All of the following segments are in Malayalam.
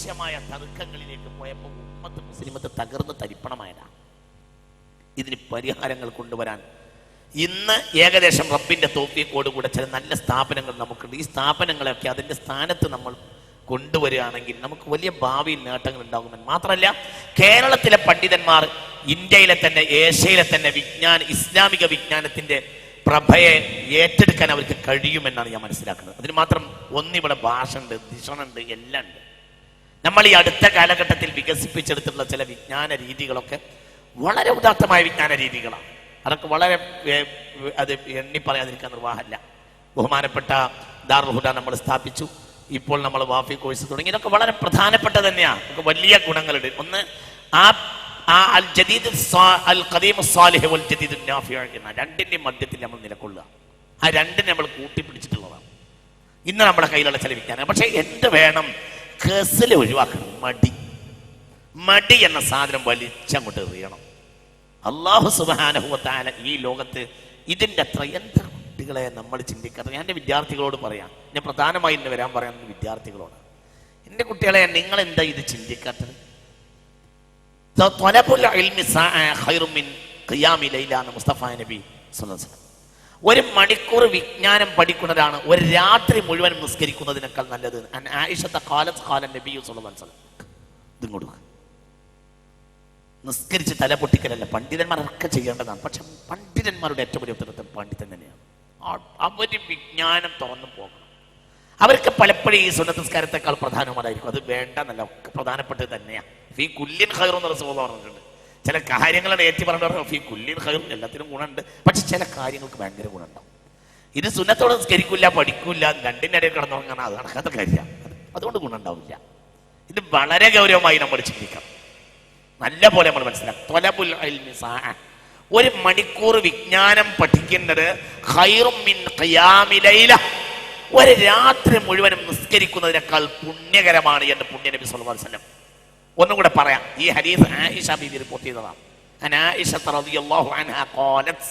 അനാവശ്യമായ തർക്കങ്ങളിലേക്ക് പോയപ്പോൾ ഉമ്മത്ത് മുസ്ലിമത്ത് തകർന്ന് തരിപ്പണമായതാണ്. ഇതിന് പരിഹാരങ്ങൾ കൊണ്ടുവരാൻ ഇന്ന് ഏകദേശം റബ്ബിന്റെ തൗഫീഖോടുകൂടെ ചില നല്ല സ്ഥാപനങ്ങൾ നമുക്കുണ്ട്. ഈ സ്ഥാപനങ്ങളൊക്കെ അതിൻ്റെ സ്ഥാനത്ത് നമ്മൾ കൊണ്ടുവരികയാണെങ്കിൽ നമുക്ക് വലിയ ഭാവിയിൽ നേട്ടങ്ങൾ ഉണ്ടാകുമെന്ന് മാത്രമല്ല, കേരളത്തിലെ പണ്ഡിതന്മാർ ഇന്ത്യയിലെ തന്നെ ഏഷ്യയിലെ തന്നെ ഇസ്ലാമിക വിജ്ഞാനത്തിന്റെ പ്രഭയെ ഏറ്റെടുക്കാൻ അവർക്ക് കഴിയുമെന്നാണ് ഞാൻ മനസ്സിലാക്കുന്നത്. അതിന് മാത്രം ഒന്നിവിടെ ഭാഷ ഉണ്ട്, ദിഷണുണ്ട്, എല്ലാം ഉണ്ട്. നമ്മൾ ഈ അടുത്ത കാലഘട്ടത്തിൽ വികസിപ്പിച്ചെടുത്തിട്ടുള്ള ചില വിജ്ഞാന രീതികളൊക്കെ വളരെ ഉദാത്തമായ വിജ്ഞാന രീതികളാണ്. അതൊക്കെ വളരെ അത് എണ്ണി പറയാതിരിക്കാൻ നിർവാഹമല്ല. ബഹുമാനപ്പെട്ട ദാറുൽ ഹുദ നമ്മൾ സ്ഥാപിച്ചു. ഇപ്പോൾ നമ്മൾ വാഫി കോഴ്സ് തുടങ്ങി. ഇതൊക്കെ വളരെ പ്രധാനപ്പെട്ട തന്നെയാണ്. നമുക്ക് വലിയ ഗുണങ്ങളുണ്ട്. ഒന്ന്, അൽ ജദീദ് അൽ ഖദീം സ്വാലിഹ് വൽ ജദീദ് നാഫിഅ എന്ന രണ്ടിന്റെയും മധ്യത്തിൽ നമ്മൾ നിലകൊള്ളുക. ആ രണ്ടിനെ നമ്മൾ കൂട്ടിപ്പിടിച്ചിട്ടുള്ളതാണ് ഇന്ന് നമ്മുടെ കയ്യിലുള്ള ചില വിജ്ഞാനം. പക്ഷെ എന്ത് വേണം? കെസിൽ ഒഴിവാക്കണം. മടി എന്ന സാധനം വലിച്ചങ്ങോട്ട് എറിയണം. അല്ലാഹു സുബ്ഹാനഹു വ തആല ഈ ലോകത്ത് ഇതിൻ്റെ അത്ര എന്താ കുട്ടികളെ നമ്മൾ ചിന്തിക്കാറ്. ഞാൻ എൻ്റെ വിദ്യാർത്ഥികളോട് പറയാം, ഞാൻ പ്രധാനമായി ഇന്ന് വരാൻ പറയാൻ വിദ്യാർത്ഥികളോട്, എൻ്റെ കുട്ടികളെ നിങ്ങൾ എന്താ ഇത് ചിന്തിക്കാത്തത്? മുസ്തഫ നബി ഒരു മണിക്കൂർ വിജ്ഞാനം പഠിക്കുന്നതാണ് ഒരു രാത്രി മുഴുവൻ നിസ്കരിക്കുന്നതിനേക്കാൾ നല്ലത്. ഇങ്ങോട്ട് നിസ്കരിച്ച് തല പൊട്ടിക്കലല്ല, പണ്ഡിതന്മാരൊക്കെ ചെയ്യേണ്ടതാണ്. പക്ഷെ പണ്ഡിതന്മാരുടെ ഏറ്റവും വലിയ ഉത്തരവാദിത്തം പണ്ഡിതൻ തന്നെയാണ്. അവര് വിജ്ഞാനം തുറന്നു പോകണം. അവർക്ക് പലപ്പോഴും ഈ സുന്നത്ത് നിസ്കാരത്തെക്കാൾ പ്രധാനമായിരിക്കും. അത് വേണ്ട എന്നല്ല, പ്രധാനപ്പെട്ടത് തന്നെയാണ്. ഫീ കുല്ലിൻ ഖൈറുൻ എന്ന് റസൂലുള്ളാഹി പറഞ്ഞിട്ടുണ്ട്. ചില കാര്യങ്ങളാണ് ഏറ്റി പറഞ്ഞു. ഫീ കുല്ലിൻ ഖൈറുൻ, എല്ലാത്തിനും ഗുണമുണ്ട്. പക്ഷെ ചില കാര്യങ്ങൾക്ക് ഭയങ്കര ഗുണമുണ്ടാവും. ഇത് സുന്നത്തോട് നിസ്കരിക്കില്ല, പഠിക്കില്ല, രണ്ടിൻ്റെ ഇടയിൽ കിടന്നുറങ്ങാൻ അത് നടക്കാത്ത കാര്യമാണ്. അതുകൊണ്ട് ഗുണം ഉണ്ടാവില്ല. ഇത് വളരെ ഗൗരവമായി നമ്മൾ ചിന്തിക്കണം. നല്ല പോലെ നമ്മൾ മനസ്സിലാക്കും. ത്വലബുൽ ഇൽമി സാഅ, ഒരു മണിക്കൂർ വിജ്ഞാനം പഠിക്കുന്നത് ഖൈറും മിൻ ഖിയാമി ലൈല, ഒരു രാത്രി മുഴുവനും നിസ്കരിക്കുന്നതിനേക്കാൾ പുണ്യകരമാണ് എന്ന് പുണ്യ നബി സല്ലല്ലാഹു അലൈഹി വസല്ലം. ഒന്നും കൂടെ പറയാം. ഈ ഹദീസ് ആയിഷ ബീവി റിപ്പോർട്ട് ചെയ്തതാണ്. ആയിഷ റളിയല്ലാഹു അൻഹാ ഖാലത്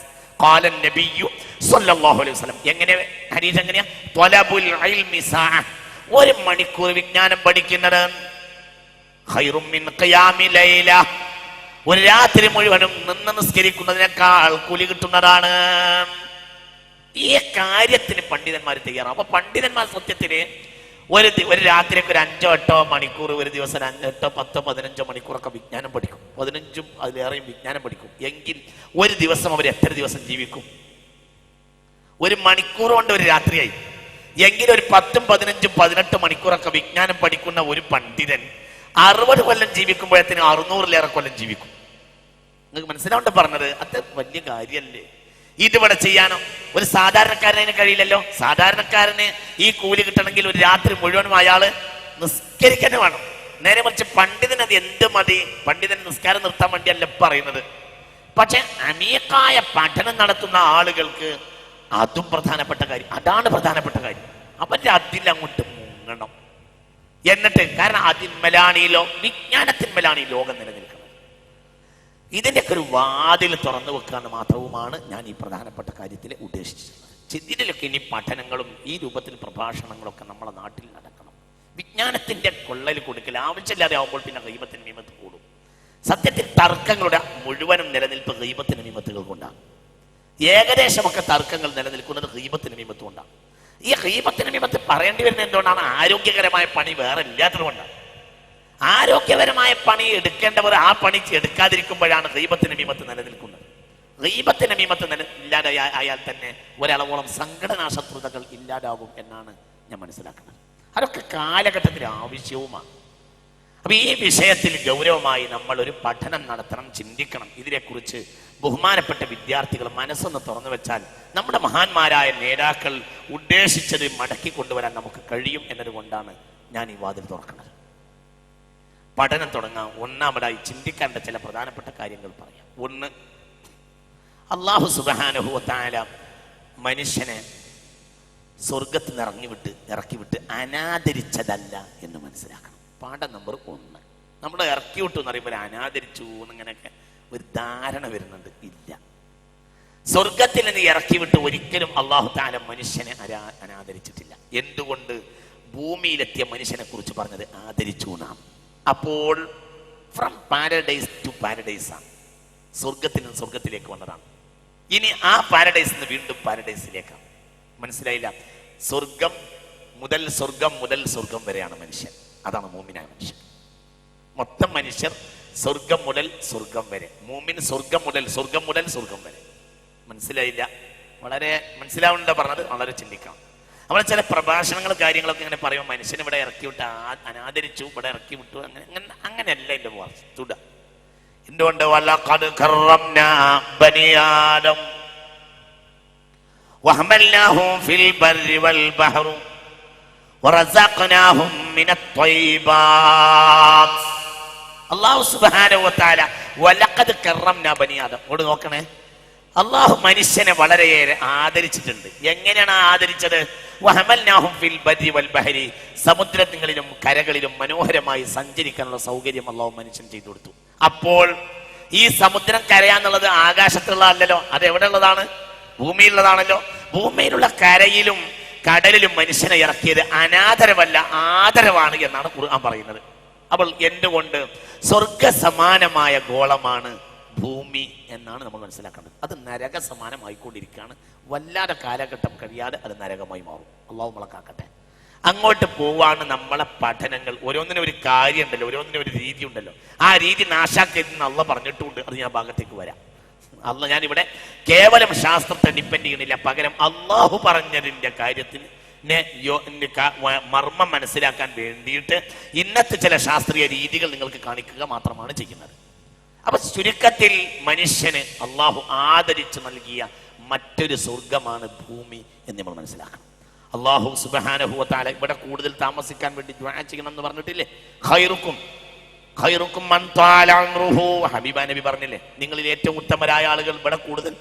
ഖാല നബിയ്യു സല്ലല്ലാഹു അലൈഹി വസല്ലം. എങ്ങനെ ഹദീസ് എങ്ങനെയാ? ത്വലബുൽ ഇൽമി സാഅ, ഒരു മണിക്കൂർ വിജ്ഞാനം പഠിക്കുന്നത് ഖൈറും മിൻ ഖിയാമി ലൈല, ഒരു രാത്രി മുഴുവനും നിന്ന് നിസ്കരിക്കുന്നതിനേക്കാൾ കൂലി കിട്ടുന്നതാണ്. ഈ കാര്യത്തിന് പണ്ഡിതന്മാർ തയ്യാറാണ്. അപ്പൊ പണ്ഡിതന്മാർ സത്യത്തിന് ഒരു രാത്രിക്ക് ഒരു 5-8 മണിക്കൂർ, ഒരു ദിവസം 8, 10, 15 മണിക്കൂറൊക്കെ വിജ്ഞാനം പഠിക്കും. 15 അതിലേറെയും വിജ്ഞാനം പഠിക്കും. എങ്കിൽ ഒരു ദിവസം അവർ എത്ര ദിവസം ജീവിക്കും? ഒരു മണിക്കൂർ കൊണ്ട് ഒരു രാത്രിയായി. എങ്കിൽ ഒരു 10, 15, 18 മണിക്കൂറൊക്കെ വിജ്ഞാനം പഠിക്കുന്ന ഒരു പണ്ഡിതൻ 60 കൊല്ലം ജീവിക്കുമ്പോഴത്തേനും 600-ലേറെ കൊല്ലം ജീവിക്കും. നിങ്ങൾക്ക് മനസ്സിലാവേണ്ട പറഞ്ഞത്? അത് വലിയ കാര്യമല്ലേ? ഇതിവിടെ ചെയ്യാനോ ഒരു സാധാരണക്കാരന് കഴിയില്ലല്ലോ. സാധാരണക്കാരന് ഈ കൂലി കിട്ടണമെങ്കിൽ ഒരു രാത്രി മുഴുവനും അയാള് നിസ്കരിക്കാൻ വേണം. നേരെ മറിച്ച് പണ്ഡിതന് അത് എന്ത് മതി? പണ്ഡിതൻ നിസ്കാരം നിർത്താൻ വേണ്ടിയല്ല പറയുന്നത്. പക്ഷെ അമീഖായ പഠനം നടത്തുന്ന ആളുകൾക്ക് അതും പ്രധാനപ്പെട്ട കാര്യം. അതാണ് പ്രധാനപ്പെട്ട കാര്യം. അവന്റെ അതിലങ്ങോട്ട് മുങ്ങണം. എന്നിട്ട് കാരണം അതിന്മേലാണ് വിജ്ഞാനത്തിന്മേലാണ് ഈ ലോകം നിലനിൽക്കുന്നത്. ഇതിൻ്റെയൊക്കെ ഒരു വാതിൽ തുറന്നു വെക്കാന്ന് മാത്രവുമാണ് ഞാൻ ഈ പ്രധാനപ്പെട്ട കാര്യത്തിൽ ഉദ്ദേശിച്ചത്. ഇതിലൊക്കെ ഇനി പഠനങ്ങളും ഈ രൂപത്തിൽ പ്രഭാഷണങ്ങളൊക്കെ നമ്മളെ നാട്ടിൽ നടക്കണം. വിജ്ഞാനത്തിന്റെ കൊള്ളൽ കൊടുക്കൽ ആവശ്യമില്ലാതെ ആവുമ്പോൾ പിന്നെ ഗീബത്തിന് നിയമത്ത് കൂടും. സത്യത്തിൽ തർക്കങ്ങളുടെ മുഴുവനും നിലനിൽപ്പ് ഗീബത്തിന് നിയമത്തുകൾ കൊണ്ടാണ്. ഏകദേശമൊക്കെ തർക്കങ്ങൾ നിലനിൽക്കുന്നത് ഗീബത്തിന് നിയമത്ത് കൊണ്ടാണ്. ഈ ഗീബത്തിന് നിയമത്ത് പറയേണ്ടി വരുന്നത് എന്തുകൊണ്ടാണ്? ആരോഗ്യകരമായ പണി വേറെ ഇല്ലാത്തത് കൊണ്ടാണ്. ആരോഗ്യപരമായ പണി എടുക്കേണ്ടവർ ആ പണി എടുക്കാതിരിക്കുമ്പോഴാണ് ഗീബത്തിന് നിയമത്ത് നിലനിൽക്കുന്നത്. ഗീബത്തിന് നിയമത്ത് ഇല്ലാതെ ആയാൽ തന്നെ ഒരളവോളം സംഘടനാ ശത്രുതകൾ ഇല്ലാതാവും എന്നാണ് ഞാൻ മനസ്സിലാക്കുന്നത്. അതൊക്കെ കാലഘട്ടത്തിൽ ആവശ്യവുമാണ്. അപ്പൊ ഈ വിഷയത്തിൽ ഗൗരവമായി നമ്മൾ ഒരു പഠനം നടത്തണം, ചിന്തിക്കണം. ഇതിനെക്കുറിച്ച് ബഹുമാനപ്പെട്ട വിദ്യാർത്ഥികൾ മനസ്സൊന്ന് തുറന്നു വെച്ചാൽ നമ്മുടെ മഹാന്മാരായ നേതാക്കൾ ഉദ്ദേശിച്ചത് മടക്കി കൊണ്ടുവരാൻ നമുക്ക് കഴിയും എന്നതുകൊണ്ടാണ് ഞാൻ ഈ വാതിൽ തുറക്കുന്നത്. പഠനം തുടങ്ങാം. ഒന്നാമതായി ചിന്തിക്കേണ്ട ചില പ്രധാനപ്പെട്ട കാര്യങ്ങൾ പറയാം. ഒന്ന്, അല്ലാഹു സുബ്ഹാനഹു വ തആല മനുഷ്യനെ സ്വർഗത്തിൽ നിന്ന് ഇറക്കിവിട്ട് അനാദരിച്ചതല്ല എന്ന് മനസ്സിലാക്കണം. പാഠം നമ്പർ 1. നമ്മൾ ഇറക്കി വിട്ടു എന്ന് പറയുമ്പോൾ അനാദരിച്ചു എന്നിങ്ങനെയൊക്കെ ഒരു ധാരണ വരുന്നുണ്ട്. ഇല്ല, സ്വർഗത്തിൽ നിന്ന് ഇറക്കി വിട്ട് ഒരിക്കലും അല്ലാഹു തആല മനുഷ്യനെ അനാദരിച്ചിട്ടില്ല. എന്തുകൊണ്ട്? ഭൂമിയിലെത്തിയ മനുഷ്യനെ കുറിച്ച് പറഞ്ഞത് ആദരിച്ചു നാം. അപ്പോൾ ഫ്രം പാരഡൈസ് ടു പാരഡൈസ് ആണ്, സ്വർഗത്തിൽ നിന്ന് സ്വർഗത്തിലേക്ക് വന്നതാണ്. ഇനി ആ പാരഡൈസിൽ നിന്ന് വീണ്ടും പാരഡൈസിലേക്കാണ്. മനസ്സിലായില്ല? സ്വർഗം മുതൽ സ്വർഗം വരെയാണ് മനുഷ്യൻ. അതാണ് മൂമിനായ മനുഷ്യൻ. മൊത്തം മനുഷ്യർ സ്വർഗം മുതൽ സ്വർഗം വരെ. മൂമിൻ സ്വർഗം മുതൽ സ്വർഗം വരെ. മനസ്സിലായില്ല? വളരെ മനസ്സിലാവുന്നുണ്ടോ പറഞ്ഞത്? വളരെ ചിന്തിക്കാം. നമ്മൾ ചില പ്രഭാഷണങ്ങൾ കാര്യങ്ങളൊക്കെ ഇങ്ങനെ പറയുമ്പോൾ മനുഷ്യൻ ഇവിടെ ഇറക്കി വിട്ട് അനാദരിച്ചു, ഇവിടെ ഇറക്കി വിട്ടു, അങ്ങനെയല്ല എൻ്റെ വസ്തുത. എന്തുകൊണ്ട്? വലഖദ് കറംനാ ബനി ആദം വഹമൽനാഹും ഫിൽ ബർരി വൽ ബഹ്റി വറസഖ്നാഹും മിനത് ത്വയ്യിബാത്ത്. അല്ലാഹു സുബ്ഹാനഹു വ തആല വലഖദ് കറംനാ ബനി ആദം. ഇങ്ങോട്ട് നോക്കണേ, അള്ളാഹു മനുഷ്യനെ വളരെയേറെ ആദരിച്ചിട്ടുണ്ട്. എങ്ങനെയാണ് ആദരിച്ചത്? വഹമൽനാഹും ഫിൽ ബർരി വൽ ബഹരി, സമുദ്രങ്ങളിലും കരകളിലും മനോഹരമായി സഞ്ചരിക്കാനുള്ള സൗകര്യം അള്ളാഹു മനുഷ്യൻ ചെയ്തു കൊടുത്തു. അപ്പോൾ ഈ സമുദ്രം കരയാന്നുള്ളത് ആകാശത്തുള്ളതല്ലോ, അത് എവിടെ ഉള്ളതാണ്? ഭൂമിയിലുള്ളതാണല്ലോ. ഭൂമിയിലുള്ള കരയിലും കടലിലും മനുഷ്യനെ ഇറക്കിയത് അനാദരവല്ല, ആദരവാണ് എന്നാണ് ഖുർആൻ പറയുന്നത്. അപ്പോൾ എന്തുകൊണ്ട്? സ്വർഗ സമാനമായ ഗോളമാണ് ഭൂമി എന്നാണ് നമ്മൾ മനസ്സിലാക്കേണ്ടത്. അത് നരക സമാനമായിക്കൊണ്ടിരിക്കുകയാണ്. വല്ലാതെ കാലഘട്ടം കഴിയാതെ അത് നരകമായി മാറും. അള്ളാഹു നമ്മളെ കാക്കട്ടെ. അങ്ങോട്ട് പോവാണ് നമ്മളെ പഠനങ്ങൾ. ഓരോന്നിനും ഒരു കാര്യം ഉണ്ടല്ലോ, ഓരോന്നിനും ഒരു രീതി ഉണ്ടല്ലോ. ആ രീതി നാശാക്കരുതെന്ന് അള്ള പറഞ്ഞിട്ടുണ്ട്. അത് ഞാൻ ഭാഗത്തേക്ക് വരാം. ഞാനിവിടെ കേവലം ശാസ്ത്രത്തെ ഡിപ്പെൻഡ് ചെയ്യണില്ല, പകരം അള്ളാഹു പറഞ്ഞതിൻ്റെ കാര്യത്തിന് മർമ്മം മനസ്സിലാക്കാൻ വേണ്ടിയിട്ട് ഇന്നത്തെ ചില ശാസ്ത്രീയ രീതികൾ നിങ്ങൾക്ക് കാണിക്കുക മാത്രമാണ് ചെയ്യുന്നത്. അപ്പൊ ചുരുക്കത്തിൽ മനുഷ്യന് അള്ളാഹു ആദരിച്ചു നൽകിയ മറ്റൊരു സ്വർഗമാണ് ഭൂമി എന്ന് നമ്മൾ മനസ്സിലാക്കണം. അള്ളാഹു സുബ്ഹാനഹു വ തആല ഇവിടെ കൂടുതൽ താമസിക്കാൻ വേണ്ടി ദുആ ചെയ്യണം എന്ന് പറഞ്ഞിട്ടില്ലേ? ഖൈറുക്കും മൻ ത്വാല ഉംറുഹു. ഹബീബ നബി പറഞ്ഞില്ലേ, നിങ്ങളിൽ ഏറ്റവും ഉത്തമരായ ആളുകൾ ഇവിടെ കൂടുതൽ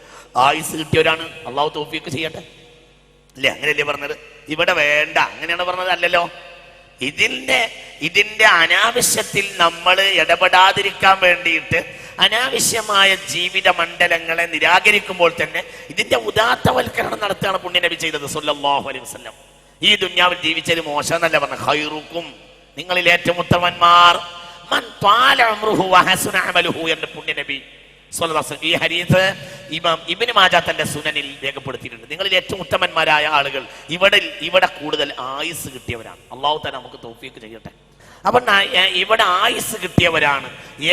ആയുസ് കിട്ടിയവരാണ്. അള്ളാഹു തൗഫീഖ് ചെയ്യട്ടെ, അല്ലേ? അങ്ങനെയല്ലേ പറഞ്ഞത്? ഇവിടെ വേണ്ട, അങ്ങനെയാണ് പറഞ്ഞത്? അല്ലല്ലോ. ഇതിന്റെ അനാവശ്യത്തിൽ നമ്മൾ ഇടപെടാതിരിക്കാൻ വേണ്ടിയിട്ട് അനാവശ്യമായ ജീവിത മണ്ഡലങ്ങളെ നിരാകരിക്കുമ്പോൾ തന്നെ ഇതിന്റെ ഉദാത്തവൽക്കരണം നടത്തുകയാണ് പുണ്യനബി ചെയ്തത് സല്ലല്ലാഹു അലൈഹി വസല്ലം. ഈ ദുന്യാവിൽ ജീവിച്ചത് മോശം എന്നല്ല പറഞ്ഞത്. ഖൈറുക്കും, നിങ്ങളിൽ ഏറ്റവും ഉത്തമന്മാർ, മൻ ത്വാല ഉംറുഹു വഹസുന അമലുഹു എന്ന് പുണ്യനബി സ്വല്ലല്ലാഹു അലൈഹി വസല്ലം. ഈ ഹദീസ് ഇമാം ഇബ്നു മാജാ തന്റെ സുനനിൽ രേഖപ്പെടുത്തിയിട്ടുണ്ട്. നിങ്ങളിൽ ഏറ്റവും ഉത്തമന്മാരായ ആളുകൾ ഇവിടെ കൂടുതൽ ആയുസ് കിട്ടിയവരാണ്. അല്ലാഹു തആല നമുക്ക് തൗഫീഖ് ചെയ്യട്ടെ. അപ്പൊ ഇവിടെ ആയുസ് കിട്ടിയവരാണ്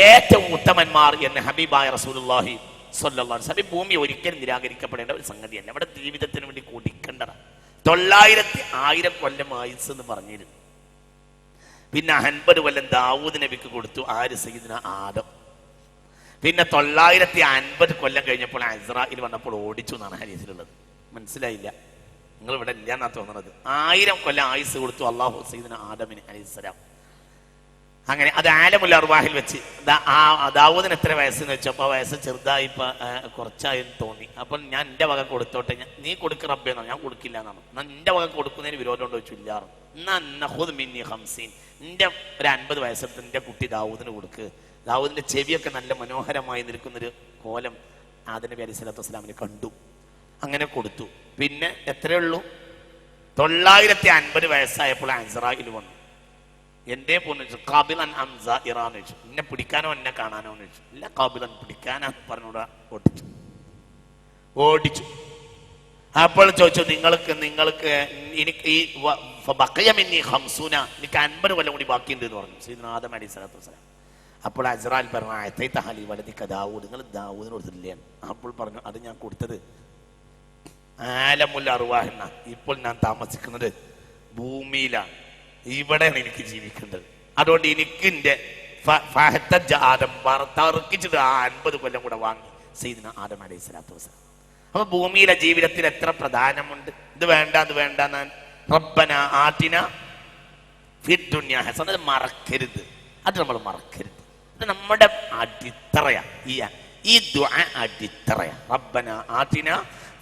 ഏറ്റവും ഉത്തമന്മാർ എന്ന് ഹബീബായ റസൂലുള്ളാഹി സ്വല്ലല്ലാഹു അലൈഹി വസല്ലം. ഭൂമി ഒരിക്കലും നിരാകരിക്കപ്പെടേണ്ട ഒരു സംഗതിയല്ല. ഇവിടെ ജീവിതത്തിന് വേണ്ടി കൊടുക്കേണ്ടതാണ്. 900,000 കൊല്ലം ആയുസ് എന്ന് പറഞ്ഞിരുന്നു. പിന്നെ 50 കൊല്ലം ദാവൂദ് നബിക്ക് കൊടുത്തു. ആര്? സയ്യിദുനാ ആദം. പിന്നെ 950 കൊല്ലം കഴിഞ്ഞപ്പോൾ ഇസ്രായേൽ വന്നപ്പോൾ ഓടിച്ചു എന്നാണ് ഹദീസിലുള്ളത്. മനസ്സിലായില്ല? നിങ്ങൾ ഇവിടെ ഇല്ല എന്നാ തോന്നുന്നത്. 1000 കൊല്ലം ആയുസ് കൊടുത്തു അള്ളാഹു സയ്യിദുനാ ആദമിന് അലൈഹിസ്സലാം. അങ്ങനെ അത് ആലമുൽ അർവാഹിൽ വെച്ച് ദാവൂദിന് എത്ര വയസ്സെന്ന് വെച്ചപ്പോൾ വയസ്സ് ചെറുതായി കുറച്ചായെന്ന് തോന്നി. അപ്പം ഞാൻ എൻ്റെ വക കൊടുത്തോട്ടെ. നീ കൊടുക്ക് റബ്ബേ എന്നാണ്. ഞാൻ കൊടുക്കില്ല എന്നാണ്. എന്നാൽ നിന്റെ വക കൊടുക്കുന്നതിന് വിരോധം ഉണ്ടോ ചോദിച്ചില്ലാറും. നിന്റെ ഒരു 50 വയസ്സെടുത്ത് നിന്റെ കുട്ടി ദാവൂദിന് കൊടുക്ക്. ദാവൂദിന്റെ ചെവിയൊക്കെ നല്ല മനോഹരമായി നിൽക്കുന്നൊരു കോലം ആദം നബി അലൈഹി സ്വലാത്തു വസ്സലാമിന് കണ്ടു. അങ്ങനെ കൊടുത്തു. പിന്നെ എത്രയേ ഉള്ളൂ? 950 വയസ്സായപ്പോൾ ഇസ്രായേൽ വന്നു. എന്തേ പോന്നു ചോദിച്ചു. കാബിലൻ അംസ ഇറാന്ന് ചോദിച്ചു. എന്നെ പിടിക്കാനോ എന്നെ കാണാനോ എന്ന് ചോദിച്ചു. ഇല്ല, കാബിലൻ പിടിക്കാനാന്ന് പറഞ്ഞൂടാ. ഓടിച്ചു. അപ്പോൾ ചോദിച്ചു, നിങ്ങൾക്ക് എനിക്ക് ഈ ബഖയമിന്നി ഖംസൂന, എനിക്ക് 50 കൊല്ലം കൂടി ബാക്കിയുണ്ട് എന്ന് പറഞ്ഞു സയ്യിദുനാ ആദം അലൈഹി സ്വലാത്തു വസ്സലാം. അപ്പോൾ ഇസ്രായേൽ പറഞ്ഞു, അത്തൈതഹലി വലദിക ദാവൂദ്, നിങ്ങൾ ദാവൂദിന് കൊടുത്തില്ലേ? അപ്പോൾ പറഞ്ഞു, അത് ഞാൻ കൊടുത്തത് ആലമുൽ അർവാഹ് എന്ന, ഇപ്പോൾ ഞാൻ താമസിക്കുന്നത് ഭൂമിയിലാണ്, ഇവിടെയാണ് എനിക്ക് ജീവിക്കേണ്ടത്. അതുകൊണ്ട് എനിക്ക് എൻ്റെ ആദം തർക്കിച്ചിട്ട് 50 കൊല്ലം കൂടെ വാങ്ങി സയ്യിദുനാ ആദം അലൈഹി സ്വലാത്തു വസ്സലാം. അപ്പൊ ഭൂമിയിലെ ജീവിതത്തിൽ എത്ര പ്രധാനമുണ്ട്. ഇത് വേണ്ട അത് വേണ്ട, റബ്ബന ആതിന ഫിദ് ദുനിയ ഹസന, അത് മറക്കരുത്. അത് നമ്മൾ മറക്കരുത്. ഇത് നമ്മുടെ അടിത്തറയാ. ഈ ദുആ അടിത്തറയാ. റബ്ബന ആതിന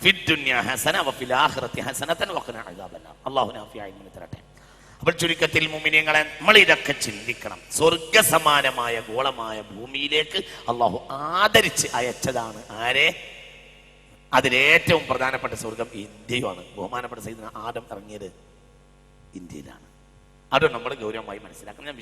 ഫിദ് ദുനിയ ഹസന വഫിൽ ആഖിറതി ഹസനതൻ വഖിന അദാബന്നാർ. അല്ലാഹു നാഫിയായി ഇൽമിനെ തരട്ടെ. അപ്പോൾ ചുരുക്കത്തിൽ മുഅ്മിനീങ്ങളെ, നമ്മൾ ഇതൊക്കെ ചിന്തിക്കണം. സ്വർഗസമാനമായ ഗോളമായ ഭൂമിയിലേക്ക് അള്ളാഹു ആദരിച്ച് അയച്ചതാണ് ആരെ? അതിലേറ്റവും പ്രധാനപ്പെട്ട സ്വർഗം ഇന്ത്യയുമാണ്. ബഹുമാനപ്പെട്ട സയ്യിദുനാ ആദം ഇറങ്ങിയത് ഇന്ത്യയിലാണ്. അത് നമ്മൾ ഗൗരവമായി മനസ്സിലാക്കണം. ഞാൻ